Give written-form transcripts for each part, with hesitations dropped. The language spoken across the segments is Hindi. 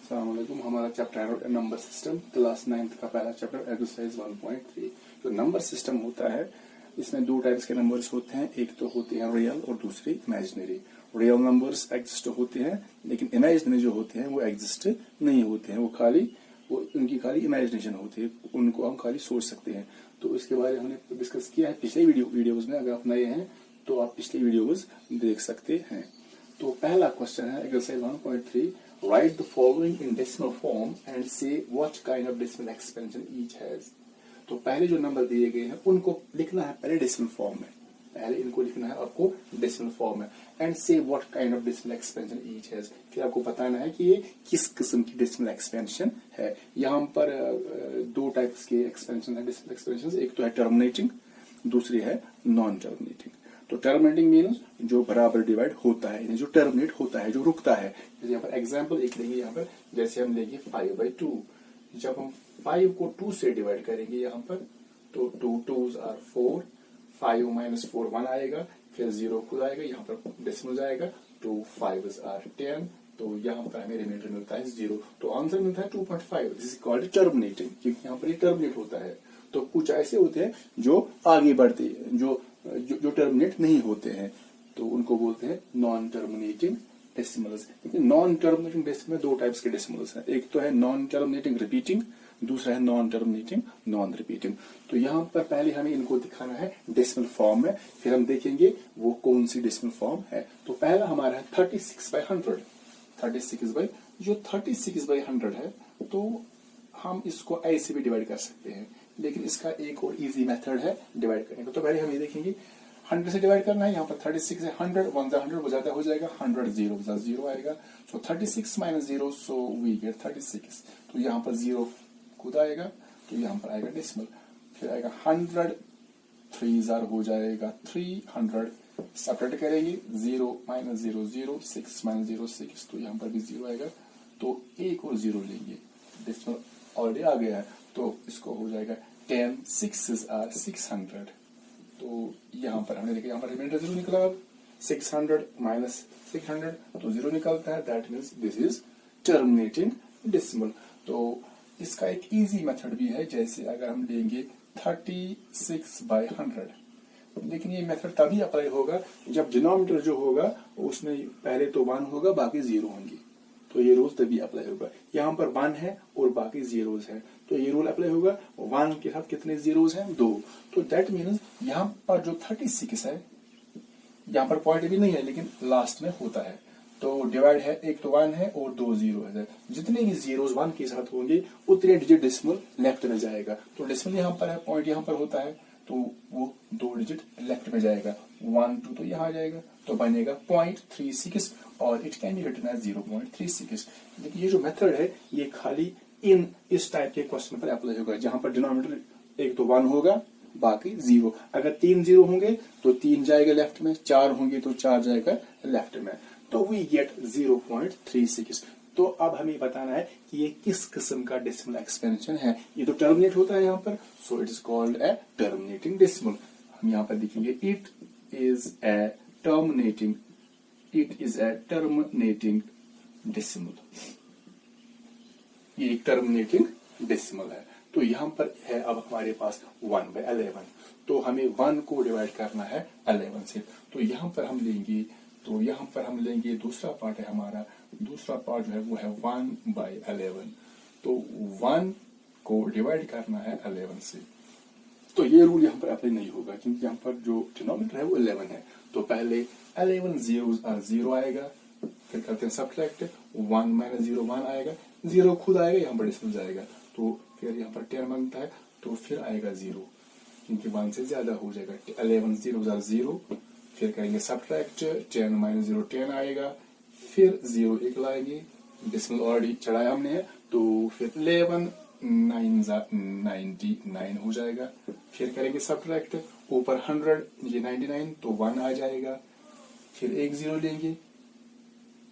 अस्सलाम वालेकुम। हमारा चैप्टर है नंबर सिस्टम, क्लास 9th का पहला चैप्टर एक्सरसाइज 1.3। जो नंबर सिस्टम होता है इसमें दो टाइप्स के नंबर्स होते हैं, एक तो होते हैं रियल और दूसरे इमेजिनरी। रियल नंबर्स एग्जिस्ट होते हैं लेकिन इमेजिनरी जो होते हैं वो एग्जिस्ट नहीं होते हैं, वो उनकी खाली इमेजिनेशन होती है, उनको हम खाली सोच सकते हैं। तो इसके बारे में हमने डिस्कस किया है पिछले वीडियोज में। अगर आप नए हैं तो आप पिछले वीडियोज देख सकते हैं। तो पहला क्वेश्चन है exercise 1.3, write the following in decimal form and say what kind of decimal expansion each has. तो पहले जो नंबर दिए गए हैं उनको लिखना है पहले डेसिमल फॉर्म में, पहले इनको लिखना है आपको डेसिमल फॉर्म में, and say what kind of decimal expansion each has. फिर आपको बताना है कि ये किस किस्म की डेसिमल एक्सपेंशन है। यहाँ पर दो टाइप्स के एक्सपेंशन है, डेसिमल एक्सपेंशन। एक तो है टर्मिनेटिंग, दूसरी है नॉन टर्मिनेटिंग। तो टर्मिनेटिंग मीन्स जो बराबर डिवाइड होता है, जो टर्मिनेट होता है, जो रुकता है। जैसे यहाँ पर एग्जाम्पल एक लेंगे, यहाँ पर जैसे हम लेंगे 5/2। जब हम 5 को 2 से डिवाइड करेंगे यहाँ पर, तो 2 2s are 4, 5 - 4 1 आएगा, फिर 0 खुद आएगा, यहाँ पर डेसिमल जाएगा, 2 5s are 10। तो यहाँ पर हमें रिमाइंडर मिलता है 0। तो आंसर मिलता है 2.5। दिस इज कॉल्ड टर्मिनेटिंग, क्योंकि यहाँ पर ये टर्मिनेट होता है। तो कुछ ऐसे होते हैं जो आगे बढ़ते हैं, जो टर्मिनेट नहीं होते हैं, तो उनको बोलते हैं नॉन टर्मिनेटिंग डेसिमल्स। लेकिन नॉन टर्मिनेटिंग डेसिमल में दो टाइप्स के डेसिमल्स हैं, एक तो है नॉन टर्मिनेटिंग रिपीटिंग, दूसरा है नॉन टर्मिनेटिंग नॉन रिपीटिंग। तो यहाँ पर पहले हमें इनको दिखाना है डेसिमल फॉर्म में, फिर हम देखेंगे वो कौन सी डेसिमल फॉर्म है। तो पहला हमारा है 36/100। 36/100 है, तो हम इसको ऐसे भी डिवाइड कर सकते हैं, लेकिन इसका एक और इजी मेथड है डिवाइड करने का। तो पहले हम ये देखेंगे 100 से डिवाइड करना है। यहाँ पर 36 है 100, 1 100 हो जाता हो जाएगा 100, 0 आएगा। सो 36 - 0, सो वी गेट 36। तो यहाँ पर 0 खुद आएगा, तो यहाँ पर आएगा डेसिमल। फिर आएगा 100, 3 हो जाएगा 300। सेपरेट करेंगे 0 - 0 0, 6 - 0 6, तो यहाँ पर भी 0 आएगा। तो एक और 0 लेंगे, डेसिमल ऑलरेडी आ गया है, तो इसको हो जाएगा 10 6s are 600। तो यहाँ पर हमने देखा, यहाँ पर रिमाइंडर 0 निकला। 600 - 600 तो 0 निकलता है। That means this is terminating decimal. तो इसका एक इजी मेथड भी है, जैसे अगर हम लेंगे 36/100, लेकिन ये मेथड तभी अप्लाई होगा जब डिनोमिनेटर जो होगा उसमें पहले तो 1 होगा, बाकी 0 होंगे। तो ये रूल तभी अप्लाई होगा। यहाँ पर 1 है और बाकी 0s है, तो ये रूल अप्लाई होगा। 1 के साथ कितने 0s हैं? 2। तो दैट मीन्स यहाँ पर जो 36 है, यहाँ पर पॉइंट भी नहीं है लेकिन लास्ट में होता है। तो डिवाइड है, एक तो 1 है और 2 0 है। जितने भी 0s 1 के साथ होंगे उतने डिजिट डेसिमल लेफ्ट में जाएगा। तो डेसिमल यहाँ पर है, पॉइंट यहाँ पर होता है, तो वो 2 डिजिट लेफ्ट में जाएगा। 1 2 तो यहाँ आ जाएगा, तो बनेगा 0.36 और it can be written as 0.36। लेकिन ये जो मेथड है ये खाली इस टाइप के क्वेश्चन पर अप्लाई होगा, जहां पर डिनोमिनेटर एक तो 1 होगा, बाकी 0। अगर 3 0 होंगे तो 3 जाएगा लेफ्ट में, 4 होंगे तो 4 जाएगा लेफ्ट में। तो वी गेट 0.36। तो अब हमें बताना है कि ये किस किस्म का डेसिमल एक्सपेंशन है। ये तो टर्मिनेट होता है यहाँ पर, so it is called a terminating decimal. हम यहाँ पर देखेंगे it is a terminating decimal. ये एक टर्मिनेटिंग डेसिमल है। तो यहाँ पर है अब हमारे पास 1/11। तो हमें 1 को डिवाइड करना है 11 से। तो यहाँ पर हम लेंगे दूसरा पार्ट है हमारा, दूसरा पार्ट जो है वो है 1/11। तो 1 को डिवाइड करना है 11 से। तो ये रूल यहाँ पर अप्लाई नहीं होगा, क्योंकि यहाँ पर जो डिनोमिनेटर है वो 11 है। तो पहले 11 0s are 0 आएगा, फिर करते हैं सब्ट्रैक्ट, 1 - 0 1 आएगा, 0 खुद आएगा, यहाँ पर डेसिमल जाएगा। तो फिर यहाँ पर 10 बनता है, तो फिर आएगा 0, क्योंकि 1 से ज्यादा हो जाएगा। 11 0s are 0, फिर करेंगे सब्ट्रैक्ट, 10 - 0 10 आएगा, फिर 0 1 लाएंगे, डेसिमल ऑलरेडी चढ़ाया हमने, तो फिर 11 9s are 99 हो जाएगा। फिर करेंगे सब्ट्रैक्ट, ऊपर 100 ये 99, तो 1 आ जाएगा। फिर एक 0 लेंगे,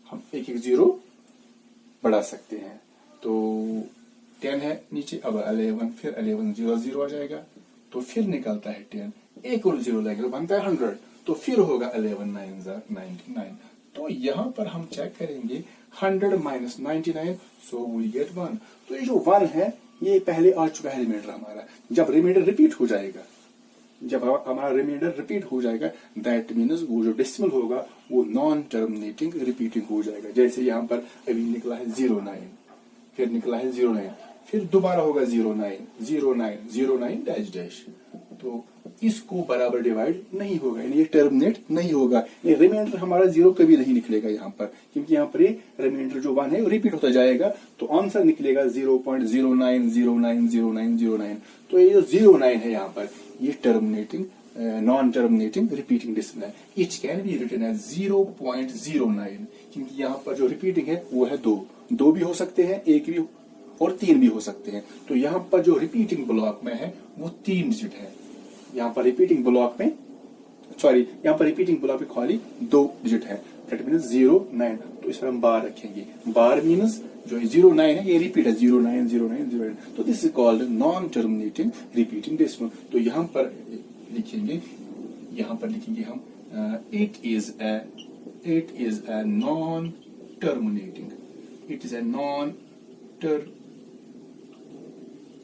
हम एक 0 बढ़ा सकते हैं। तो 10 है नीचे, अब 11, फिर 11 0 0 आ जाएगा, तो फिर निकलता है 10, एक और 0 लगेगा, बनता है 100, तो फिर होगा 11 9s are 99। तो यहाँ पर हम चेक करेंगे 100 माइनस 99, सो वी गेट 1। तो ये जो 1 है ये पहले आ चुका है रिमाइंडर हमारा। जब रिमाइंडर रिपीट हो जाएगा, जब हमारा रिमाइंडर रिपीट हो जाएगा, दैट मीन्स वो जो डेसिमल होगा वो नॉन टर्मिनेटिंग रिपीटिंग हो जाएगा। जैसे यहाँ पर अभी निकला है 09, फिर निकला है 09, फिर दोबारा होगा 09 09 09 डैश डैश। तो इसको बराबर डिवाइड नहीं होगा, यानी ये टर्मिनेट नहीं होगा। ये रिमाइंडर हमारा 0 कभी नहीं निकलेगा यहाँ पर, क्योंकि यहाँ पर ये रिमाइंडर जो 1 है वो रिपीट होता जाएगा। तो आंसर निकलेगा 0.09090909। तो ये जो 09 है यहाँ पर, ये terminating non terminating repeating decimal है। It can be written as 0.09, क्योंकि यहाँ पर जो रिपीटिंग है वो है 2 भी हो सकते हैं, 1 भी और 3 भी हो सकते हैं। तो यहाँ पर जो रिपीटिंग ब्लॉक में है वो 3 डिजिट है। यहाँ पर रिपीटिंग ब्लॉक में यहाँ पर रिपीटिंग ब्लॉक में खाली 2 डिजिट है, दैट मीन्स 09। तो इसमें हम बार रखेंगे। बार मीन्स जो 09 है ये रिपीट है, 09 09 09। तो this is called non terminating repeating decimal. तो यहाँ पर लिखेंगे हम it is a non terminating,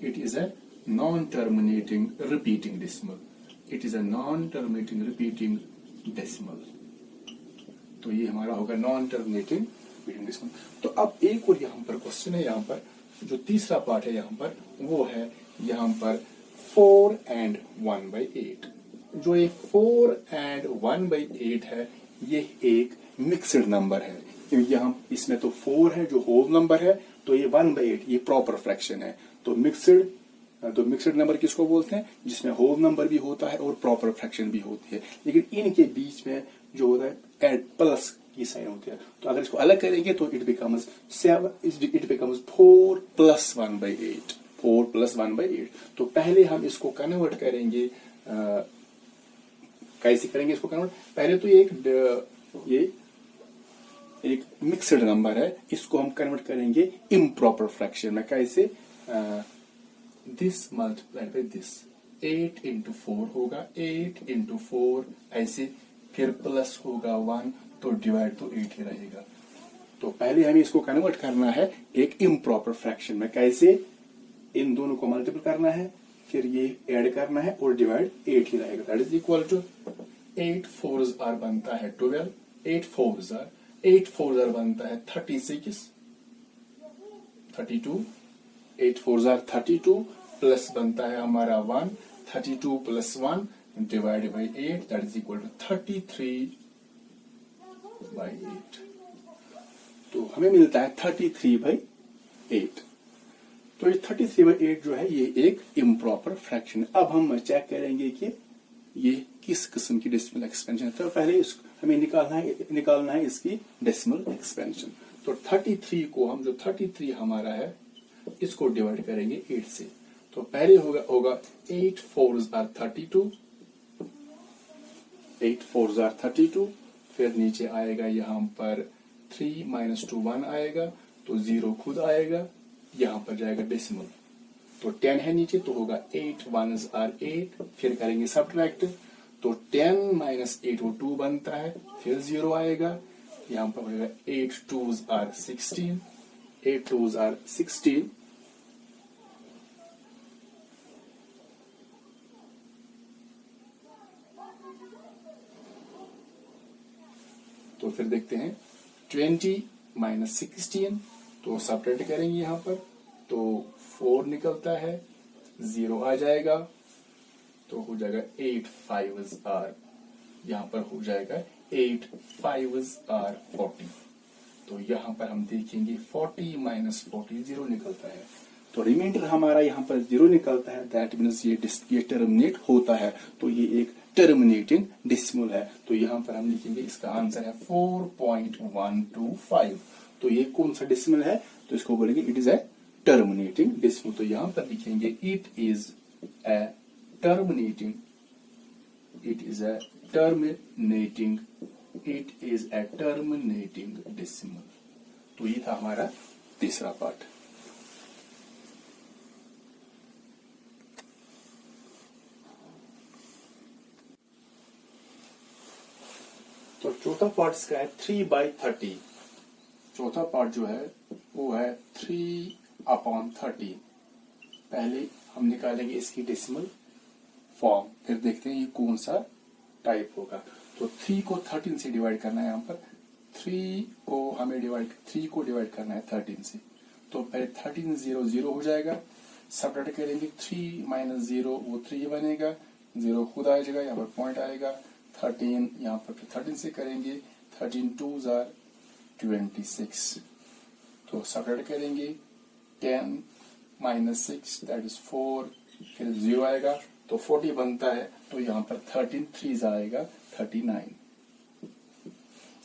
it is a non terminating repeating decimal, it is a non terminating repeating decimal। तो ये हमारा होगा नॉन टर्मिनेटिंग रिपीटिंग डेसिमल। तो अब एक और यहाँ पर क्वेश्चन है, यहाँ पर जो तीसरा पार्ट है यहाँ पर वो है यहाँ पर 4 and 1/8। जो ये 4 and 1/8 है ये एक मिक्सड नंबर है, क्योंकि हम इसमें तो 4 है जो होल नंबर है, तो ये 1/8 ये प्रॉपर फ्रैक्शन है। तो मिक्सड नंबर किसको बोलते हैं? जिसमें होल नंबर भी होता है और प्रॉपर फ्रैक्शन भी होती है। लेकिन इनके बीच में जो होता है एड प्लस की साइन होती है। तो अगर इसको अलग करेंगे तो इट बिकम्स 4 + 1/8, 4 + 1/8। तो पहले हम इसको कन्वर्ट करेंगे, कैसे करेंगे इसको कन्वर्ट? पहले तो ये एक मिक्सड नंबर है, इसको हम कन्वर्ट करेंगे इम्प्रॉपर फ्रैक्शन में। कैसे? दिस मल्टीप्लाइड बाय दिस, 8 × 4 होगा, 8 × 4 ऐसे, फिर प्लस होगा 1, तो डिवाइड तो 8 ही रहेगा। तो पहले हमें इसको कन्वर्ट करना है एक इम्प्रॉपर फ्रैक्शन में। कैसे? इन दोनों को मल्टीपल करना है, फिर ये ऐड करना है और डिवाइड 8 ही रहेगा। That is equal to 8 4s are बनता है 12, 8 4s आर बनता है 36, 32, 8 4s आर 32, प्लस बनता है हमारा 1, 32 + 1 divide by 8, that is equal to 33/8। तो हमें मिलता है 33/8। तो ये 33/8 जो है ये एक इम्प्रॉपर फ्रैक्शन है। अब हम चेक करेंगे कि ये किस किस्म की डेसिमल एक्सपेंशन है। तो पहले हमें निकालना है इसकी डेसिमल एक्सपेंशन। तो 33 को हम, जो 33 हमारा है, इसको डिवाइड करेंगे 8 से। तो पहले होगा 8 4s आर 32, 8 4s आर 32, फिर नीचे आएगा यहाँ पर 3 - 2 1 आएगा, तो 0 खुद आएगा, यहाँ पर जाएगा डेसिमल। तो 10 है नीचे, तो होगा 8 1s आर 8, फिर करेंगे सब्ट्रैक्ट, तो 10 - 8 वो 2 बनता है, फिर 0 आएगा, यहाँ पर होगा 8 2s आर 16, 8 2s आर 16, तो फिर देखते हैं 20 - 16, तो सब्ट्रैक्ट करेंगे यहाँ पर, तो 4 निकलता है, 0 आ जाएगा, तो हो जाएगा 8 5s आर, यहाँ पर हो जाएगा 8 5s आर 40। तो यहाँ पर हम देखेंगे 40 - 40 0 निकलता है। तो रिमाइंडर हमारा यहाँ पर 0 निकलता है, दैट मीन्स ये टर्मिनेट होता है। तो ये एक टर्मिनेटिंग डेसिमल है। तो यहाँ पर हम लिखेंगे, इसका आंसर है 4.125। तो ये कौन सा डेसिमल है? तो इसको बोलेंगे it is a terminating decimal. तो यहाँ पर लिखेंगे it is a terminating decimal. तो ये था हमारा तीसरा पार्ट। तो चौथा पार्ट इसका है 3/30। चौथा पार्ट जो है वो है 3/30। पहले हम निकालेंगे इसकी डेसिमल फॉर्म, फिर देखते हैं ये कौन सा टाइप होगा। तो 3 को 13 से डिवाइड करना है। यहाँ पर 3 को डिवाइड करना है 13 से। तो पहले 13 0 0 हो जाएगा, सबट्रैक्ट करेंगे 3 - 0 वो 3 बनेगा, 0 खुद आ जाएगा, यहाँ पर पॉइंट आएगा। 13 यहाँ पर 13 से करेंगे, 13 2s are 26। तो सबट्रैक्ट करेंगे 10 - 6 दैट इज 4, फिर 0 आएगा तो 40 बनता है। तो यहाँ पर 13 3s आएगा 39।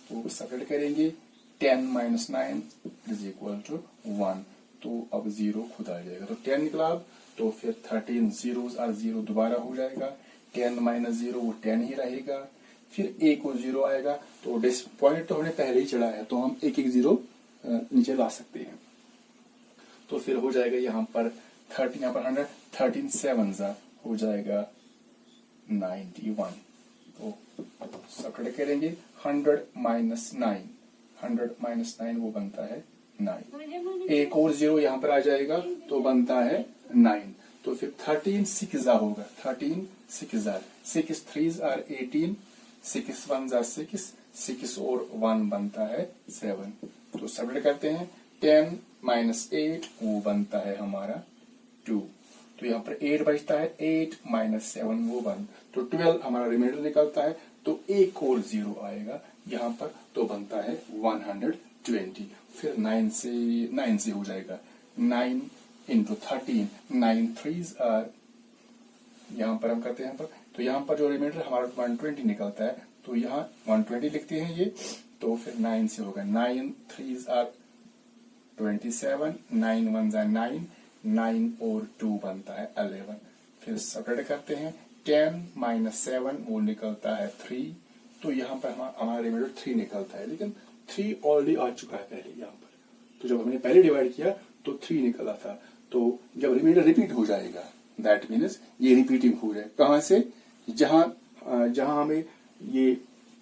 तो सबट्रैक्ट करेंगे 10 - 9 इज इक्वल टू 1। तो अब 0 खुद आ जाएगा, तो 10 निकला। अब तो फिर 13 0s are 0 दोबारा हो जाएगा, 10 - 0 वो 10 ही रहेगा, फिर 1 और 0 आएगा। तो पॉइंट तो हमने पहले ही चढ़ा है, तो हम एक 0 नीचे ला सकते हैं। तो फिर हो जाएगा यहाँ पर 13, यहाँ पर 100, 13 7s हो जाएगा 91। तो सबट्रैक्ट करेंगे 100 - 9, 100 - 9 वो बनता है 9। एक और 0 यहाँ पर आ जाएगा तो बनता है 9। तो फिर 13 6s होगा, 13 6s, 6 3s are 18, 6 1s are 6, 6 और 1 बनता है 7। तो सबट्रैक्ट करते हैं 10 - 8 वो बनता है हमारा 2। तो यहाँ पर 8 बचता है, 8 - 7 वो 1। तो 12 हमारा रिमाइंडर निकलता है। तो एक और 0 आएगा यहाँ पर, तो बनता है 120। फिर 9 से हो जाएगा 9 × 13, 9 3s are, यहाँ पर हम करते हैं यहाँ पर। तो यहाँ पर जो रिमाइंडर हमारा 120 निकलता है, तो यहाँ 120 लिखते हैं ये। तो फिर 9 से होगा 9 3s are 27, 9 1s are 9, 9 और 2 बनता है 11। फिर सबट्रैक्ट करते हैं 10 - 7 वो निकलता है 3। तो यहाँ पर हमारा रिमाइंडर 3 निकलता है, लेकिन 3 ऑलरेडी आ चुका है पहले यहाँ पर। तो जब हमने पहले डिवाइड किया तो 3 निकला था। तो जब रिमाइंडर रिपीट हो जाएगा दैट मीन्स ये रिपीटिंग हो जाए। कहाँ से? जहां हमें ये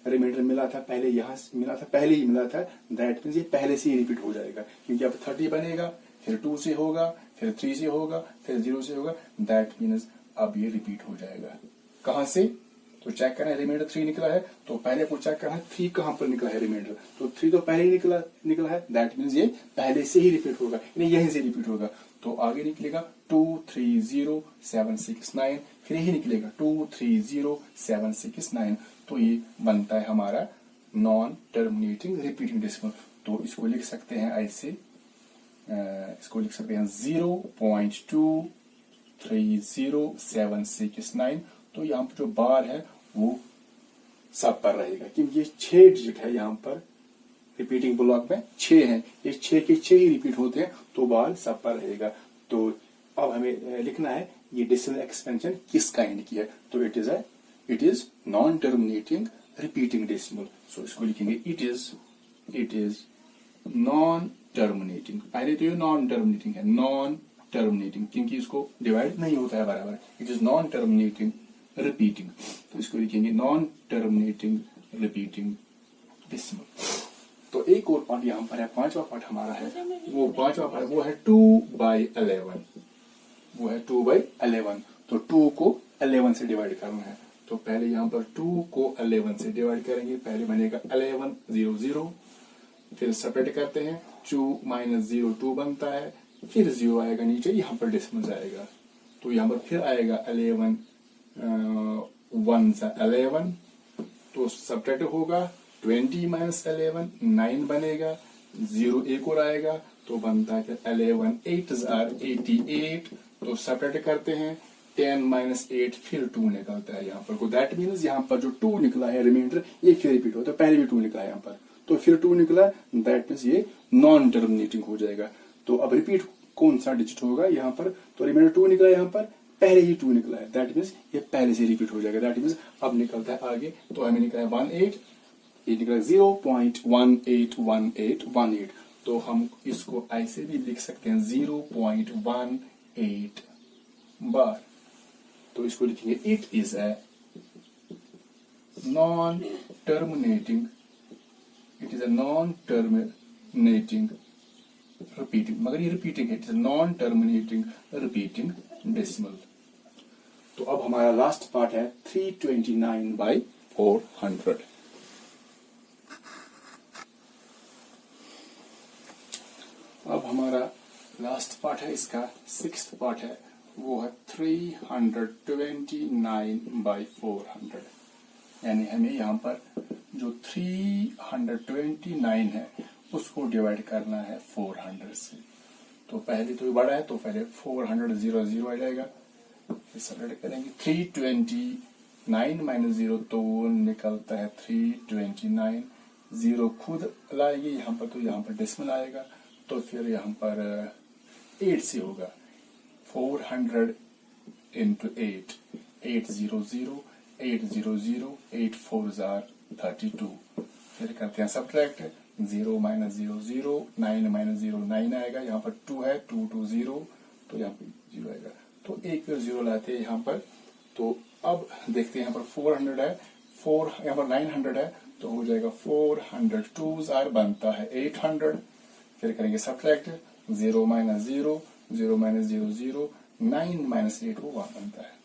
रिमाइंडर मिला था पहले, यहाँ पहले ही मिला था, दैट मीन्स ये पहले से ही रिपीट हो जाएगा। क्योंकि अब 30 बनेगा, फिर 2 से होगा, फिर 3 से होगा, फिर 0 से होगा, दैट मीन्स अब ये रिपीट हो जाएगा। कहाँ से? तो चेक करना है, रिमाइंडर 3 निकला है तो पहले को चेक करना है 3 कहाँ पर निकला है रिमाइंडर। तो 3 तो पहले ही निकला है, दैट मीन्स ये पहले से ही रिपीट होगा, यहीं से रिपीट होगा। तो आगे निकलेगा 2 3 0 7 6 9, फिर यही निकलेगा 2 3 0 7 6 9। तो ये बनता है हमारा नॉन टर्मिनेटिंग रिपीटिंग डेसिमल। तो इसको लिख सकते हैं ऐसे, इसको लिख सकते हैं 0.23076 तो यहाँ पर जो बार है वो सब पर रहेगा, क्योंकि ये 6 डिजिट है यहाँ पर रिपीटिंग ब्लॉक में 6 है, ये 6 के 6 ही रिपीट होते हैं, तो बार सब पर रहेगा। तो अब हमें लिखना है ये डेसिमल एक्सपेंशन किस काइंड की है। तो it is non terminating repeating decimal. So इसको लिखेंगे इट इज नॉन टर्मिनेटिंग। पहले तो ये नॉन टर्मिनेटिंग है, नॉन टर्मिनेटिंग क्योंकि इसको डिवाइड नहीं होता है बराबर। It is non terminating repeating, तो इसको लिखेंगे नॉन टर्मिनेटिंग रिपीटिंग डेसिमल। तो एक और पार्ट यहाँ पर है, 5वां पार्ट हमारा है, वो 5वां पार्ट वो है 2/11। वो है 2/11। तो 2 को 11 से डिवाइड करना है। तो पहले यहाँ पर 2 को 11 से डिवाइड करेंगे। पहले बनेगा 11 0 0, फिर सेपरेट करते हैं 2 - 0 2 बनता है, फिर 0 आएगा नीचे, यहाँ पर डेसिमल जाएगा। तो यहाँ पर फिर आएगा 11 1s 11, तो सब्ट्रैक्ट होगा 20 - 11 9 बनेगा, 0 एक और आएगा तो बनता है 11 8s are 88। तो सब्ट्रैक्ट करते हैं 10 - 8, फिर 2 निकलता है यहाँ पर को। दैट मीन्स यहाँ पर जो 2 निकला है रिमाइंडर ये फिर रिपीट होता है। पहले भी 2 निकला है यहाँ पर, तो फिर 2 निकला, दैट मीन्स ये नॉन टर्मिनेटिंग हो जाएगा। तो अब रिपीट कौन सा डिजिट होगा यहाँ पर? तो रिमाइंडर 2 निकला यहाँ पर, पहले ही 2 निकला है, दैट मीन्स ये पहले से रिपीट हो जाएगा। दैट मीन्स अब निकलता है आगे, तो हमें निकला है 18, ये निकला 0.181818। तो हम इसको ऐसे भी लिख सकते हैं 0.18 बार। तो इसको लिखेंगे it is a non terminating it is a non terminating repeating, मगर ये रिपीटिंग है, it is non terminating repeating decimal. तो अब हमारा लास्ट पार्ट है 329/400। अब हमारा लास्ट पार्ट है, इसका 6th पार्ट है, वो है 329/400। यानी हमें यहाँ पर जो 329 है उसको डिवाइड करना है 400 से। तो पहले तो ये बड़ा है, तो पहले 400 0 आ जाएगा, फिर सब्ट्रैक्ट करेंगे 329 माइनस 0 तो वो निकलता है 329। 0 खुद लाएंगे यहाँ पर, तो यहाँ पर डेसिमल आएगा, तो फिर यहाँ पर 8 से होगा। 400 into 8, 800, 800, 8 4s are 32। फिर करते हैं सब्ट्रैक्ट, 0 माइनस 0 0, 9 माइनस 0 9 आएगा, यहाँ पर 2 है, 2 2 0, तो यहाँ पर 0 आएगा, तो एक फिर 0 लाते हैं यहाँ पर। तो अब देखते हैं यहाँ पर 400 है, 4 यहाँ पर 900 है, तो हो जाएगा 400 2s are बनता है 800। फिर करेंगे सब्ट्रैक्ट, 0 माइनस 0, 0 माइनस 0 0, 9 माइनस 8 वो 1 बनता है।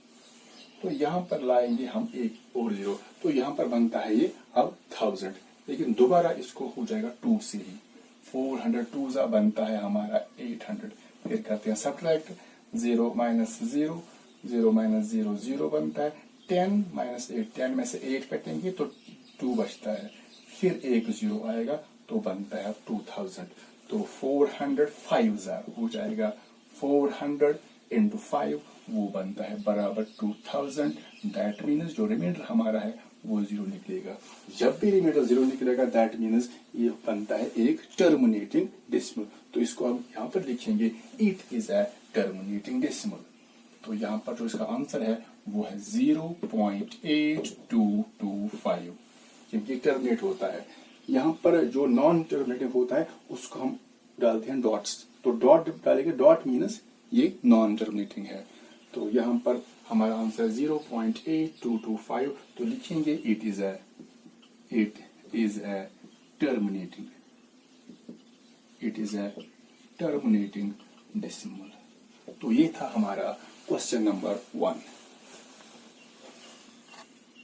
तो यहाँ पर लाएंगे हम एक और 0, तो यहाँ पर बनता है ये अब 1000, लेकिन दोबारा इसको हो जाएगा 2 से ही। 400 2s बनता है हमारा 800। फिर करते हैं सब्ट्रैक्ट, 0 माइनस 0, 0 माइनस 0 0 बनता है, 10 माइनस 8, 10 में से 8 कटेंगे तो 2 बचता है, फिर एक 0 आएगा तो बनता है 2000। तो 400 5s हो जाएगा, 400 into 5 वो बनता है बराबर 2000। दैट मीन्स जो रिमाइंडर हमारा है वो 0 निकलेगा। जब भी रिमाइंडर 0 निकलेगा दैट मीन्स ये बनता है एक टर्मिनेटिंग डेसिमल। तो इसको हम यहाँ पर लिखेंगे it is a terminating decimal. तो यहाँ पर जो इसका आंसर है वो है 0.8225, क्योंकि टर्मिनेट होता है। यहाँ पर जो नॉन टर्मिनेटिंग होता है उसको हम डालते हैं डॉट्स, तो डॉट डालेंगे, डॉट मीन्स ये नॉन टर्मिनेटिंग है। तो यहाँ पर हमारा आंसर 0.8225, तो लिखेंगे it is a terminating decimal. तो ये था हमारा क्वेश्चन नंबर 1।